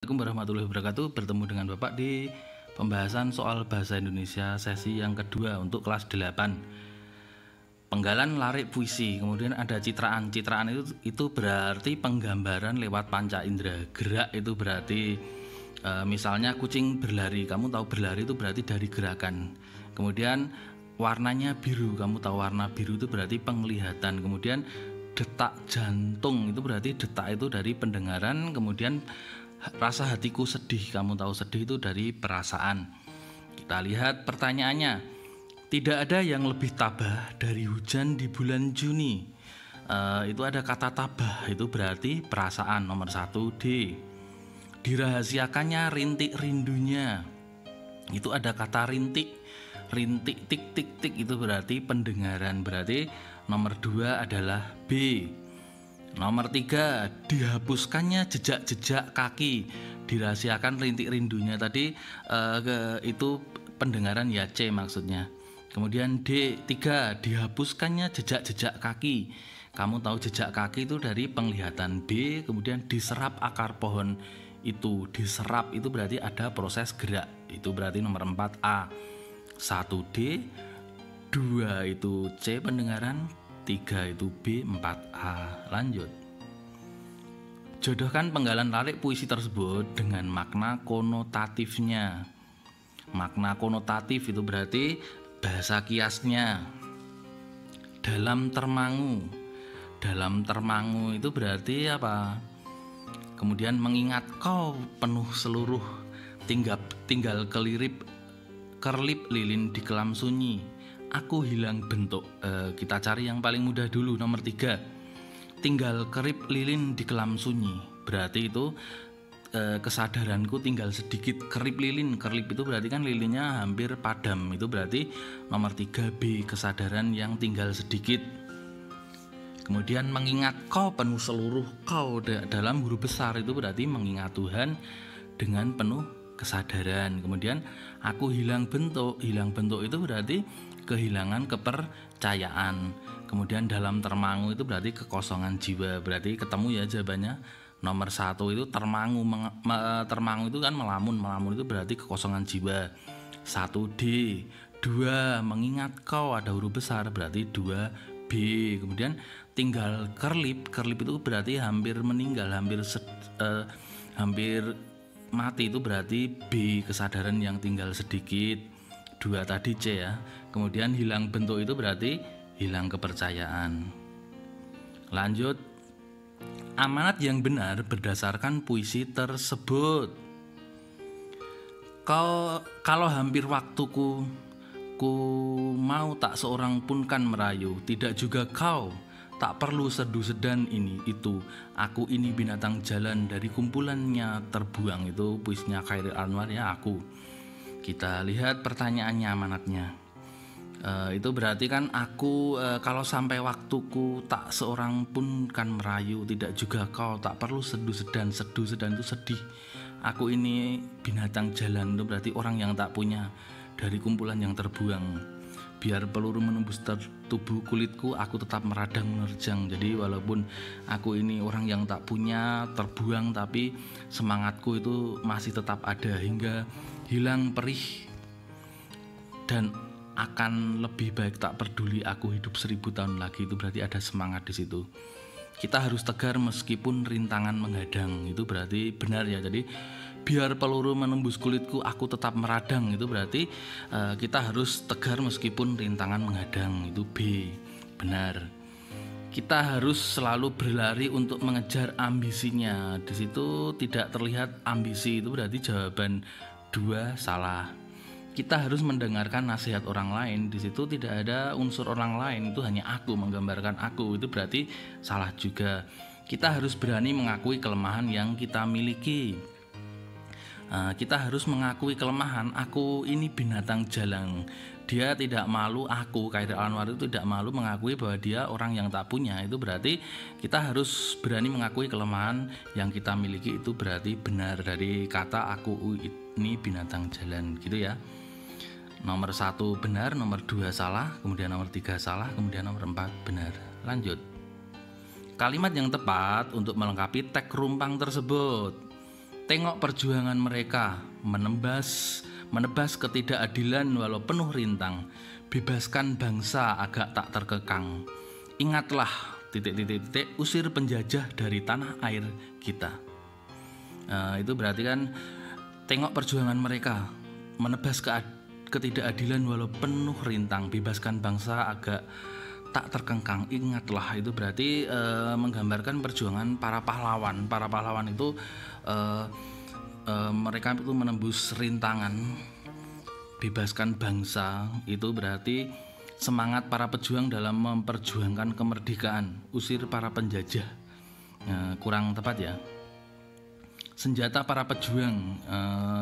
Assalamualaikum warahmatullahi wabarakatuh. Bertemu dengan Bapak di pembahasan soal bahasa Indonesia sesi yang kedua untuk kelas 8. Penggalan larik puisi, kemudian ada citraan. Citraan itu berarti penggambaran lewat panca indera. Gerak itu berarti misalnya kucing berlari. Kamu tahu berlari itu berarti dari gerakan. Kemudian warnanya biru. Kamu tahu warna biru itu berarti penglihatan. Kemudian detak jantung itu berarti detak itu dari pendengaran. Kemudian rasa hatiku sedih, kamu tahu sedih itu dari perasaan. Kita lihat pertanyaannya. Tidak ada yang lebih tabah dari hujan di bulan Juni. Itu ada kata tabah, itu berarti perasaan. Nomor 1 D. Dirahasiakannya rintik rindunya. Itu ada kata rintik. Rintik tik tik tik itu berarti pendengaran. Berarti nomor 2 adalah B. Nomor 3, dihapuskannya jejak-jejak kaki. Dirahasiakan rintik rindunya tadi itu pendengaran ya, C maksudnya. Kemudian D3, dihapuskannya jejak-jejak kaki. Kamu tahu jejak kaki itu dari penglihatan. B, kemudian diserap akar pohon itu. Diserap itu berarti ada proses gerak. Itu berarti nomor 4A. 1 D, 2 itu C pendengaran, 3 itu B, 4A. Lanjut. Jodohkan penggalan larik puisi tersebut dengan makna konotatifnya. Makna konotatif itu berarti bahasa kiasnya. Dalam termangu. Dalam termangu itu berarti apa? Kemudian mengingat kau penuh seluruh, tinggal kerlip lilin di kelam sunyi. Aku hilang bentuk. Kita cari yang paling mudah dulu, nomor 3. Tinggal kerip lilin di kelam sunyi. Berarti itu kesadaranku tinggal sedikit. Kerip lilin, kerlip itu berarti kan lilinnya hampir padam. Itu berarti nomor 3B, kesadaran yang tinggal sedikit. Kemudian mengingat kau penuh seluruh, kau dalam huruf besar itu berarti mengingat Tuhan dengan penuh kesadaran. Kemudian aku hilang bentuk. Hilang bentuk itu berarti kehilangan kepercayaan. Kemudian dalam termangu itu berarti kekosongan jiwa. Berarti ketemu ya jawabannya. Nomor 1 itu termangu. Termangu itu kan melamun. Melamun itu berarti kekosongan jiwa. 1D. 2 mengingat kau, ada huruf besar berarti 2B. Kemudian tinggal kerlip. Kerlip itu berarti hampir meninggal, hampir mati, itu berarti B, kesadaran yang tinggal sedikit. 2 tadi C ya. Kemudian hilang bentuk itu berarti hilang kepercayaan. Lanjut. Amanat yang benar berdasarkan puisi tersebut. Kalau hampir waktuku ku mau tak seorang pun kan merayu, tidak juga kau, tak perlu seduh sedan ini itu. Aku ini binatang jalan dari kumpulannya terbuang. Itu puisinya Chairil Anwar ya, aku. Kita lihat pertanyaannya, amanatnya. Itu berarti kan aku kalau sampai waktuku tak seorang pun kan merayu, tidak juga kau, tak perlu seduh sedan. Seduh sedan itu sedih. Aku ini binatang jalan, itu berarti orang yang tak punya, dari kumpulan yang terbuang. Biar peluru menembus tubuh kulitku, aku tetap meradang menerjang. Jadi walaupun aku ini orang yang tak punya, terbuang, tapi semangatku itu masih tetap ada hingga hilang perih. Dan akan lebih baik tak peduli aku hidup 1000 tahun lagi. Itu berarti ada semangat di situ. Kita harus tegar meskipun rintangan menghadang. Itu berarti benar ya. Jadi biar peluru menembus kulitku, aku tetap meradang. Itu berarti kita harus tegar meskipun rintangan menghadang. Itu B, benar. Kita harus selalu berlari untuk mengejar ambisinya. Di situ tidak terlihat ambisi. Itu berarti jawaban 2 salah. Kita harus mendengarkan nasihat orang lain. Di situ tidak ada unsur orang lain, itu hanya aku, menggambarkan aku. Itu berarti salah juga. Kita harus berani mengakui kelemahan yang kita miliki. Kita harus mengakui kelemahan. Aku ini binatang jalang. Dia tidak malu, aku Chairil Anwar itu tidak malu mengakui bahwa dia orang yang tak punya. Itu berarti kita harus berani mengakui kelemahan yang kita miliki. Itu berarti benar dari kata aku ini binatang jalan, gitu ya. Nomor 1 benar, nomor 2 salah, kemudian nomor 3 salah, kemudian nomor 4 benar. Lanjut. Kalimat yang tepat untuk melengkapi teks rumpang tersebut. Tengok perjuangan mereka, menebas ketidakadilan walau penuh rintang, bebaskan bangsa agak tak terkekang. Ingatlah, usir penjajah dari tanah air kita. Itu berarti kan tengok perjuangan mereka, menebas ketidakadilan walau penuh rintang, bebaskan bangsa agak tak terkekang. Ingatlah, itu berarti menggambarkan perjuangan para pahlawan. Para pahlawan itu mereka itu menembus rintangan, bebaskan bangsa. Itu berarti semangat para pejuang dalam memperjuangkan kemerdekaan, usir para penjajah. Kurang tepat ya. Senjata para pejuang,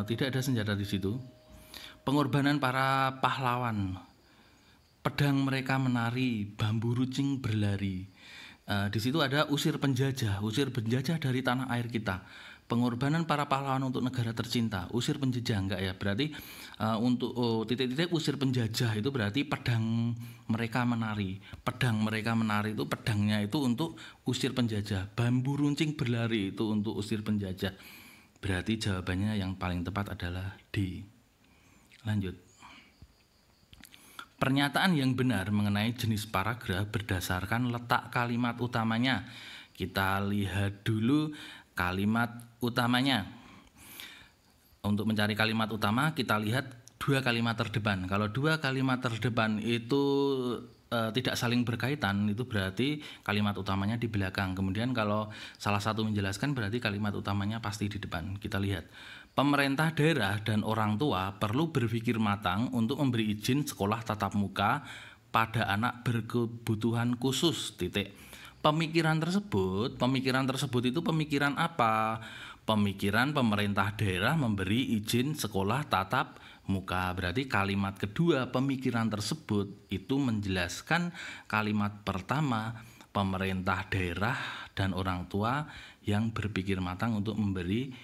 tidak ada senjata di situ. Pengorbanan para pahlawan, pedang mereka menari, bambu runcing berlari. Di situ ada usir penjajah dari tanah air kita. Pengorbanan para pahlawan untuk negara tercinta, usir penjajah, enggak ya? Berarti untuk usir penjajah itu berarti pedang mereka menari. Pedang mereka menari itu pedangnya itu untuk usir penjajah. Bambu runcing berlari itu untuk usir penjajah. Berarti jawabannya yang paling tepat adalah D. Lanjut. Pernyataan yang benar mengenai jenis paragraf berdasarkan letak kalimat utamanya. Kita lihat dulu kalimat utamanya. Untuk mencari kalimat utama, kita lihat dua kalimat terdepan. Kalau dua kalimat terdepan itu tidak saling berkaitan, itu berarti kalimat utamanya di belakang. Kemudian kalau salah satu menjelaskan, berarti kalimat utamanya pasti di depan. Kita lihat. Pemerintah daerah dan orang tua perlu berpikir matang untuk memberi izin sekolah tatap muka pada anak berkebutuhan khusus. Pemikiran tersebut itu pemikiran apa? Pemikiran pemerintah daerah memberi izin sekolah tatap muka. Berarti kalimat kedua, pemikiran tersebut, itu menjelaskan kalimat pertama, pemerintah daerah dan orang tua yang berpikir matang untuk memberi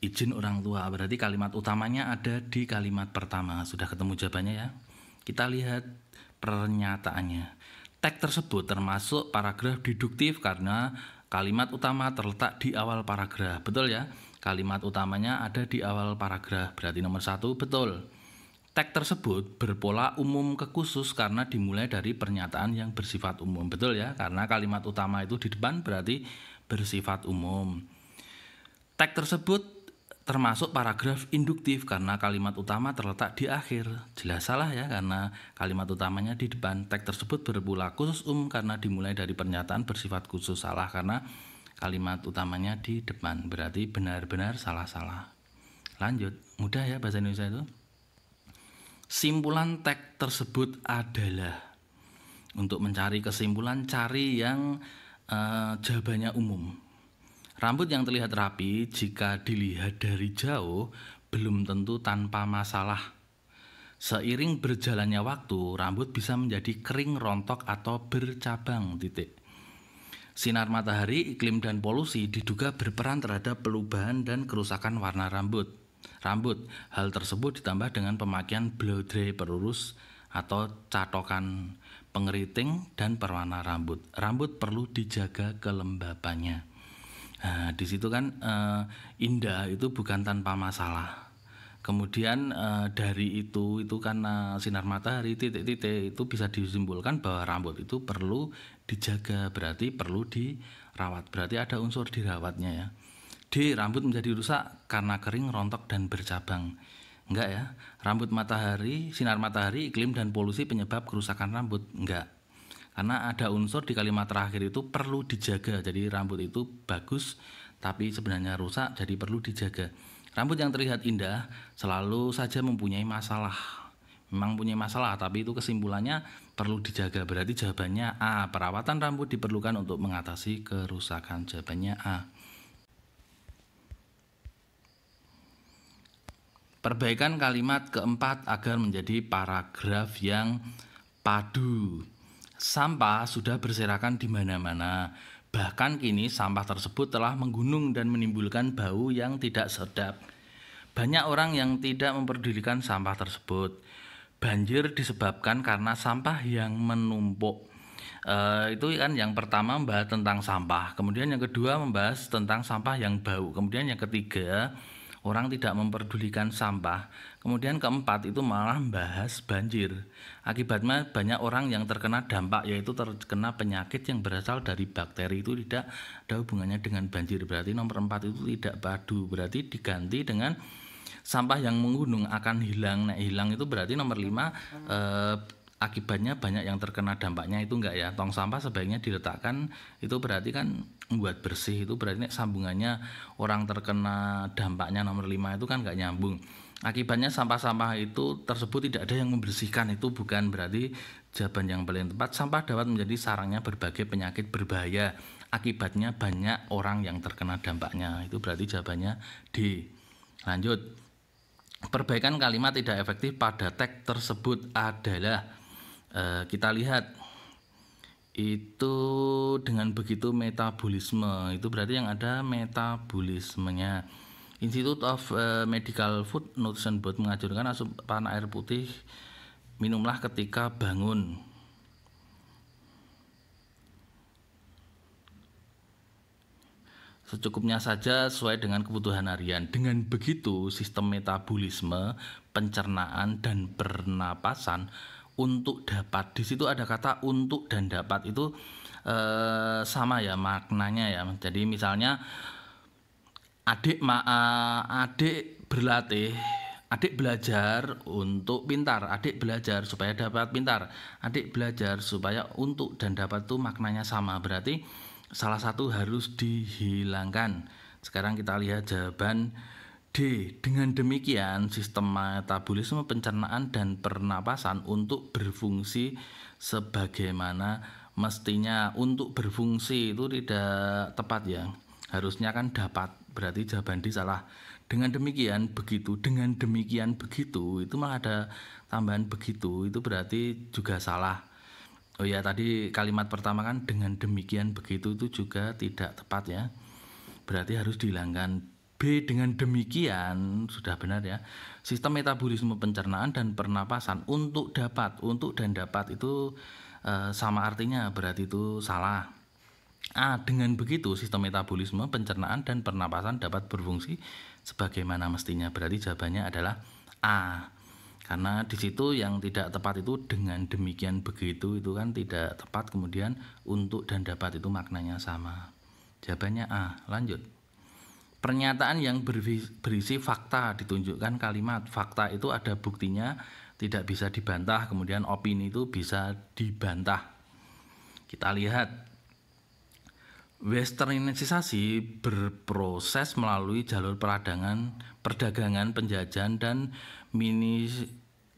izin orang tua. Berarti kalimat utamanya ada di kalimat pertama. Sudah ketemu jawabannya ya? Kita lihat pernyataannya. Teks tersebut termasuk paragraf deduktif karena kalimat utama terletak di awal paragraf. Betul ya? Kalimat utamanya ada di awal paragraf. Berarti nomor 1 betul. Teks tersebut berpola umum ke khusus karena dimulai dari pernyataan yang bersifat umum. Betul ya? Karena kalimat utama itu di depan berarti bersifat umum. Teks tersebut termasuk paragraf induktif karena kalimat utama terletak di akhir. Jelas salah ya, karena kalimat utamanya di depan. Teks tersebut berpola khusus karena dimulai dari pernyataan bersifat khusus. Salah karena kalimat utamanya di depan. Berarti benar-benar salah-salah. Lanjut, mudah ya bahasa Indonesia itu. Simpulan teks tersebut adalah, untuk mencari kesimpulan, cari yang jawabannya umum. Rambut yang terlihat rapi jika dilihat dari jauh belum tentu tanpa masalah. Seiring berjalannya waktu, rambut bisa menjadi kering, rontok, atau bercabang. Sinar matahari, iklim, dan polusi diduga berperan terhadap perubahan dan kerusakan warna rambut. Hal tersebut ditambah dengan pemakaian blow dry perurus atau catokan pengeriting dan perwarna rambut. Rambut perlu dijaga kelembapannya. Nah, di situ kan indah itu bukan tanpa masalah. Kemudian dari itu karena sinar matahari titik-titik itu bisa disimpulkan bahwa rambut itu perlu dijaga, berarti perlu dirawat. Berarti ada unsur dirawatnya ya. D. Rambut menjadi rusak karena kering, rontok, dan bercabang. Enggak ya. Sinar matahari, iklim, dan polusi penyebab kerusakan rambut. Enggak. Karena ada unsur di kalimat terakhir itu perlu dijaga. Jadi rambut itu bagus tapi sebenarnya rusak, jadi perlu dijaga. Rambut yang terlihat indah selalu saja mempunyai masalah. Memang punya masalah, tapi itu kesimpulannya perlu dijaga. Berarti jawabannya A. Perawatan rambut diperlukan untuk mengatasi kerusakan. Jawabannya A. Perbaikan kalimat keempat agar menjadi paragraf yang padu. Sampah sudah berserakan di mana-mana. Bahkan kini sampah tersebut telah menggunung dan menimbulkan bau yang tidak sedap. Banyak orang yang tidak memperdulikan sampah tersebut. Banjir disebabkan karena sampah yang menumpuk. Itu kan yang pertama membahas tentang sampah, kemudian yang kedua membahas tentang sampah yang bau, kemudian yang ketiga orang tidak memperdulikan sampah, kemudian keempat itu malah membahas banjir. Akibatnya banyak orang yang terkena dampak, yaitu terkena penyakit yang berasal dari bakteri, itu tidak ada hubungannya dengan banjir. Berarti nomor 4 itu tidak padu, berarti diganti dengan sampah yang menggunung akan hilang. Nah, hilang itu berarti nomor 5 akibatnya banyak yang terkena dampaknya, itu enggak ya. Tong sampah sebaiknya diletakkan, itu berarti kan membuat bersih, itu berarti sambungannya orang terkena dampaknya nomor 5 itu kan enggak nyambung. Akibatnya sampah-sampah itu tersebut tidak ada yang membersihkan, itu bukan berarti jawaban yang paling tepat. Sampah dapat menjadi sarangnya berbagai penyakit berbahaya, akibatnya banyak orang yang terkena dampaknya, itu berarti jawabannya D. Lanjut, perbaikan kalimat tidak efektif pada teks tersebut adalah kita lihat itu dengan begitu metabolisme, itu berarti yang ada metabolismenya. Institute of Medical Food Nutrition Board mengajarkan asupan air putih minumlah ketika bangun. Secukupnya saja sesuai dengan kebutuhan harian. Dengan begitu sistem metabolisme, pencernaan dan pernapasan untuk dapat, di situ ada kata untuk dan dapat, itu sama ya maknanya ya. Jadi misalnya adik berlatih, adik belajar untuk pintar, adik belajar supaya dapat pintar, adik belajar supaya untuk dan dapat itu maknanya sama, berarti salah satu harus dihilangkan. Sekarang kita lihat jawaban D. Dengan demikian sistem metabolisme, pencernaan dan pernapasan untuk berfungsi sebagaimana mestinya. Untuk berfungsi itu tidak tepat ya, harusnya kan dapat, berarti jawaban D salah. Dengan demikian begitu, dengan demikian begitu, itu malah ada tambahan begitu, itu berarti juga salah. Oh ya, tadi kalimat pertama kan dengan demikian begitu, itu juga tidak tepat ya, berarti harus dihilangkan. B. Dengan demikian sudah benar ya. Sistem metabolisme, pencernaan dan pernapasan untuk dapat, untuk dan dapat itu sama artinya, berarti itu salah. A. Dengan begitu sistem metabolisme, pencernaan dan pernapasan dapat berfungsi sebagaimana mestinya, berarti jawabannya adalah A. Karena di situ yang tidak tepat itu dengan demikian begitu, itu kan tidak tepat, kemudian untuk dan dapat itu maknanya sama. Jawabannya A. Lanjut. Pernyataan yang berisi fakta ditunjukkan kalimat. Fakta itu ada buktinya, tidak bisa dibantah, kemudian opini itu bisa dibantah. Kita lihat, westernisasi berproses melalui jalur perdagangan, penjajahan dan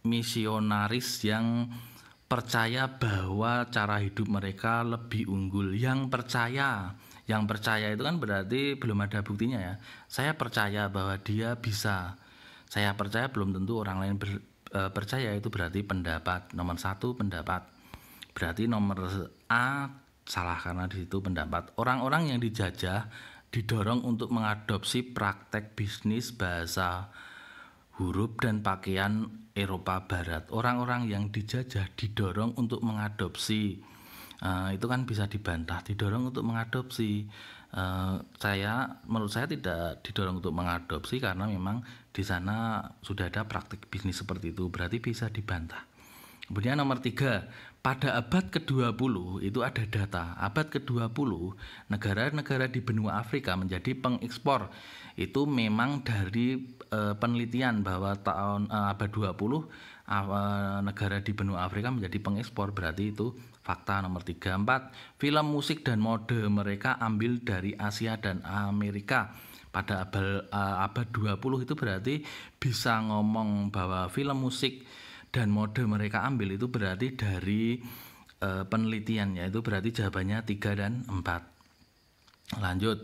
misionaris yang percaya bahwa cara hidup mereka lebih unggul. Yang percaya itu kan berarti belum ada buktinya ya. Saya percaya bahwa dia bisa. Saya percaya belum tentu orang lain percaya, itu berarti pendapat. Nomor 1 pendapat. Berarti nomor A salah karena di situ pendapat. Orang-orang yang dijajah didorong untuk mengadopsi praktek bisnis, bahasa, huruf dan pakaian Eropa Barat. Orang-orang yang dijajah didorong untuk mengadopsi, itu kan bisa dibantah, didorong untuk mengadopsi. Menurut saya tidak didorong untuk mengadopsi karena memang di sana sudah ada praktik bisnis seperti itu, berarti bisa dibantah. Kemudian nomor 3, pada abad ke-20 itu ada data. Abad ke-20 negara-negara di benua Afrika menjadi pengekspor. Itu memang dari penelitian bahwa tahun abad 20 negara di benua Afrika menjadi pengekspor, berarti itu fakta nomor 3. 4, film musik dan mode mereka ambil dari Asia dan Amerika. Pada abad 20 itu berarti bisa ngomong bahwa film musik dan mode mereka ambil itu berarti dari penelitian, yaitu berarti jawabannya 3 dan 4. Lanjut.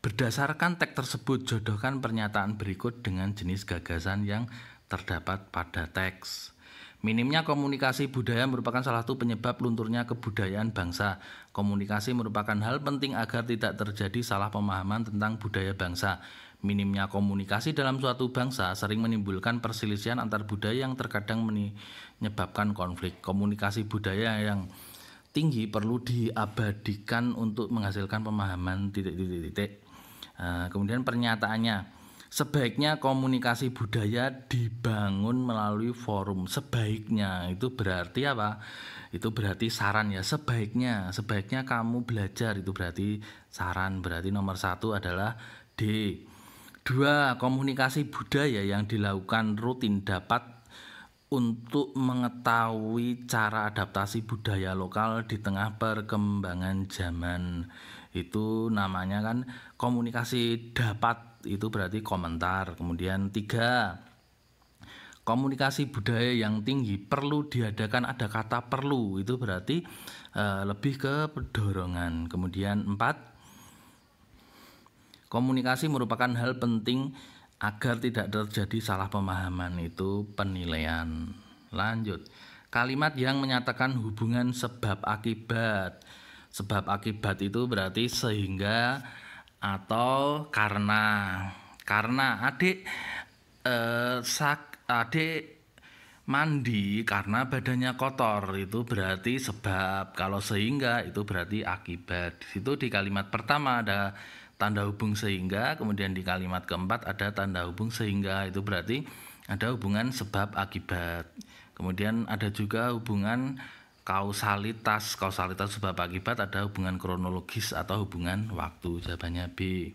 Berdasarkan teks tersebut, jodohkan pernyataan berikut dengan jenis gagasan yang terdapat pada teks. Minimnya komunikasi budaya merupakan salah satu penyebab lunturnya kebudayaan bangsa. Komunikasi merupakan hal penting agar tidak terjadi salah pemahaman tentang budaya bangsa. Minimnya komunikasi dalam suatu bangsa sering menimbulkan perselisihan antar budaya yang terkadang menyebabkan konflik. Komunikasi budaya yang tinggi perlu diabadikan untuk menghasilkan pemahaman titik-titik. Kemudian pernyataannya, sebaiknya komunikasi budaya dibangun melalui forum. Sebaiknya itu berarti apa? Itu berarti saran ya. Sebaiknya kamu belajar, itu berarti saran. Berarti nomor 1 adalah D. 2, komunikasi budaya yang dilakukan rutin dapat untuk mengetahui cara adaptasi budaya lokal di tengah perkembangan zaman. Itu namanya kan komunikasi dapat, itu berarti komentar. Kemudian 3, komunikasi budaya yang tinggi perlu diadakan, ada kata perlu, itu berarti lebih ke dorongan. Kemudian 4, komunikasi merupakan hal penting agar tidak terjadi salah pemahaman, itu penilaian. Lanjut, kalimat yang menyatakan hubungan sebab akibat. Sebab akibat itu berarti sehingga atau karena. Karena adik mandi karena badannya kotor, itu berarti sebab. Kalau sehingga itu berarti akibat. Di situ di kalimat pertama ada tanda hubung sehingga, kemudian di kalimat keempat ada tanda hubung sehingga, itu berarti ada hubungan sebab akibat. Kemudian ada juga hubungan kausalitas sebab akibat, ada hubungan kronologis atau hubungan waktu. Jawabannya B.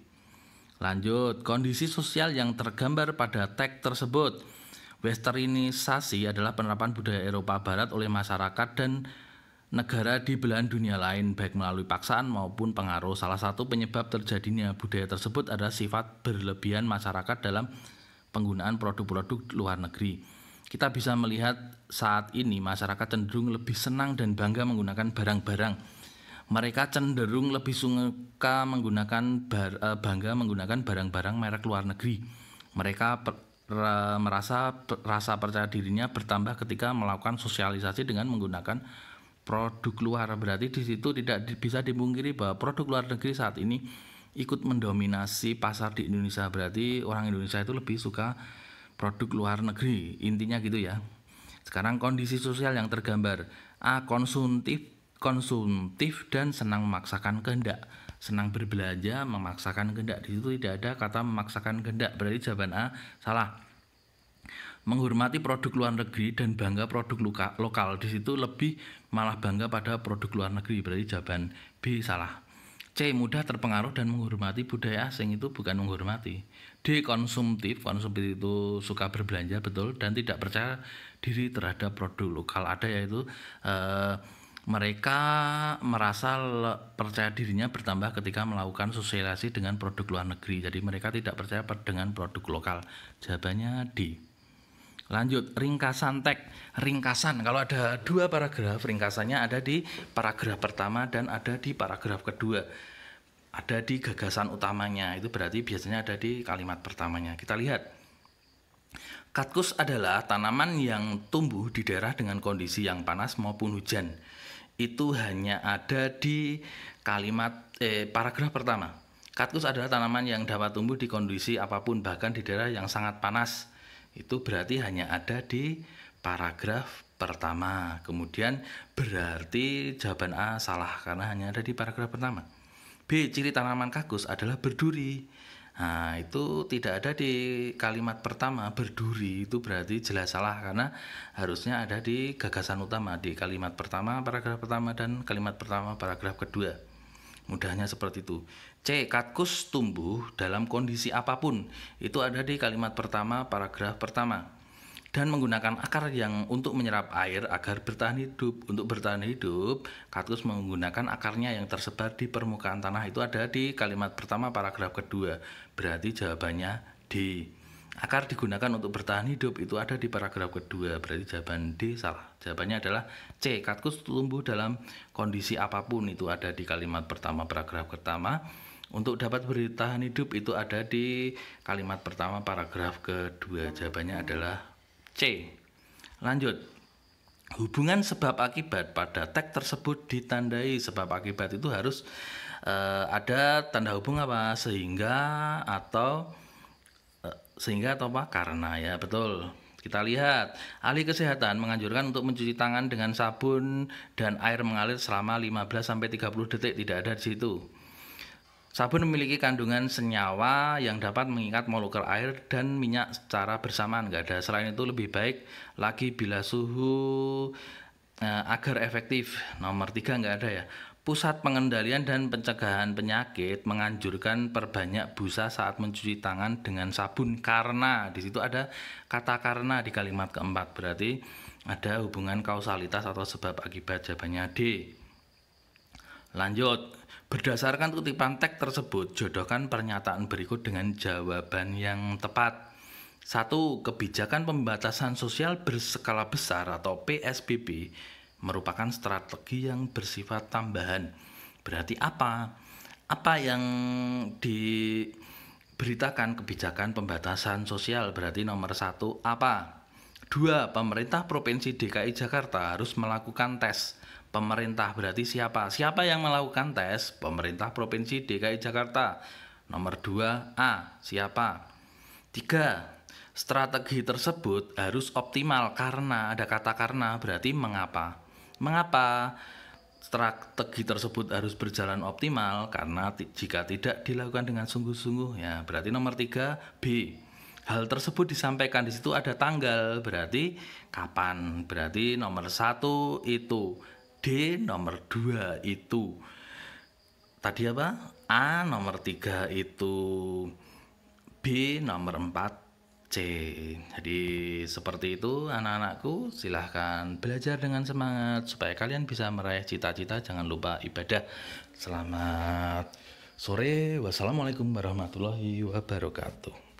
Lanjut, kondisi sosial yang tergambar pada teks tersebut. Westernisasi adalah penerapan budaya Eropa Barat oleh masyarakat dan negara di belahan dunia lain, baik melalui paksaan maupun pengaruh. Salah satu penyebab terjadinya budaya tersebut adalah sifat berlebihan masyarakat dalam penggunaan produk-produk luar negeri. Kita bisa melihat saat ini masyarakat cenderung lebih senang dan bangga menggunakan barang-barang. Mereka cenderung lebih suka bangga menggunakan barang-barang merek luar negeri. Mereka merasa rasa percaya dirinya bertambah ketika melakukan sosialisasi dengan menggunakan produk luar. Berarti di situ tidak bisa dipungkiri bahwa produk luar negeri saat ini ikut mendominasi pasar di Indonesia. Berarti orang Indonesia itu lebih suka produk luar negeri, intinya gitu ya. Sekarang kondisi sosial yang tergambar. A, konsumtif dan senang memaksakan kehendak. Senang berbelanja, memaksakan kehendak. Di situ tidak ada kata memaksakan kehendak. Berarti jawaban A salah. Menghormati produk luar negeri dan bangga produk lokal. Di situ lebih malah bangga pada produk luar negeri. Berarti jawaban B salah. C, mudah terpengaruh dan menghormati budaya asing, itu bukan menghormati. D, konsumtif itu suka berbelanja, betul, dan tidak percaya diri terhadap produk lokal. Ada yaitu mereka merasa percaya dirinya bertambah ketika melakukan sosialisasi dengan produk luar negeri. Jadi mereka tidak percaya dengan produk lokal. Jawabannya D. Lanjut, ringkasan teks. Ringkasan, kalau ada 2 paragraf, ringkasannya ada di paragraf pertama dan ada di paragraf kedua. Ada di gagasan utamanya, itu berarti biasanya ada di kalimat pertamanya. Kita lihat. Kaktus adalah tanaman yang tumbuh di daerah dengan kondisi yang panas maupun hujan. Itu hanya ada di paragraf pertama. Kaktus adalah tanaman yang dapat tumbuh di kondisi apapun, bahkan di daerah yang sangat panas. Itu berarti hanya ada di paragraf pertama. Kemudian berarti jawaban A salah karena hanya ada di paragraf pertama. B, ciri tanaman kaktus adalah berduri. Nah, itu tidak ada di kalimat pertama. Berduri itu berarti jelas salah karena harusnya ada di gagasan utama, di kalimat pertama, paragraf pertama, dan kalimat pertama, paragraf kedua. Mudahnya seperti itu. C, kaktus tumbuh dalam kondisi apapun. Itu ada di kalimat pertama, paragraf pertama. Dan menggunakan akar yang untuk menyerap air agar bertahan hidup. Untuk bertahan hidup, kaktus menggunakan akarnya yang tersebar di permukaan tanah. Itu ada di kalimat pertama, paragraf kedua. Berarti jawabannya D. Akar digunakan untuk bertahan hidup, itu ada di paragraf kedua. Berarti jawaban D salah. Jawabannya adalah C, kaktus tumbuh dalam kondisi apapun. Itu ada di kalimat pertama, paragraf pertama. Untuk dapat bertahan hidup, itu ada di kalimat pertama, paragraf kedua. Jawabannya adalah C. Lanjut. Hubungan sebab akibat pada teks tersebut ditandai. Sebab akibat itu harus ada tanda hubung apa? Sehingga atau apa? Karena, ya betul. Kita lihat, ahli kesehatan menganjurkan untuk mencuci tangan dengan sabun dan air mengalir selama 15-30 detik, tidak ada di situ. Sabun memiliki kandungan senyawa yang dapat mengikat molekul air dan minyak secara bersamaan, nggak ada. Selain itu lebih baik lagi bila suhu agar efektif. Nomor 3 nggak ada ya. Pusat Pengendalian dan Pencegahan Penyakit menganjurkan perbanyak busa saat mencuci tangan dengan sabun karena di situ ada kata karena di kalimat keempat, berarti ada hubungan kausalitas atau sebab akibat. Jawabannya D. Lanjut, berdasarkan kutipan teks tersebut, jodohkan pernyataan berikut dengan jawaban yang tepat. 1. Kebijakan pembatasan sosial berskala besar atau PSBB merupakan strategi yang bersifat tambahan. Berarti apa? Apa yang diberitakan kebijakan pembatasan sosial? Berarti nomor 1 apa? 2. Pemerintah Provinsi DKI Jakarta harus melakukan tes. Pemerintah berarti siapa? Siapa yang melakukan tes? Pemerintah Provinsi DKI Jakarta. Nomor 2 A. Siapa? 3. Strategi tersebut harus optimal karena ada kata karena, berarti mengapa? Mengapa strategi tersebut harus berjalan optimal? Karena jika tidak dilakukan dengan sungguh-sungguh, ya berarti nomor 3 B. Hal tersebut disampaikan di situ ada tanggal, berarti kapan? Berarti nomor 1 itu. D nomor 2 itu. Tadi apa? A nomor 3 itu. B nomor 4 C. Jadi seperti itu anak-anakku, silahkan belajar dengan semangat supaya kalian bisa meraih cita-cita. Jangan lupa ibadah. Selamat sore. Wassalamualaikum warahmatullahi wabarakatuh.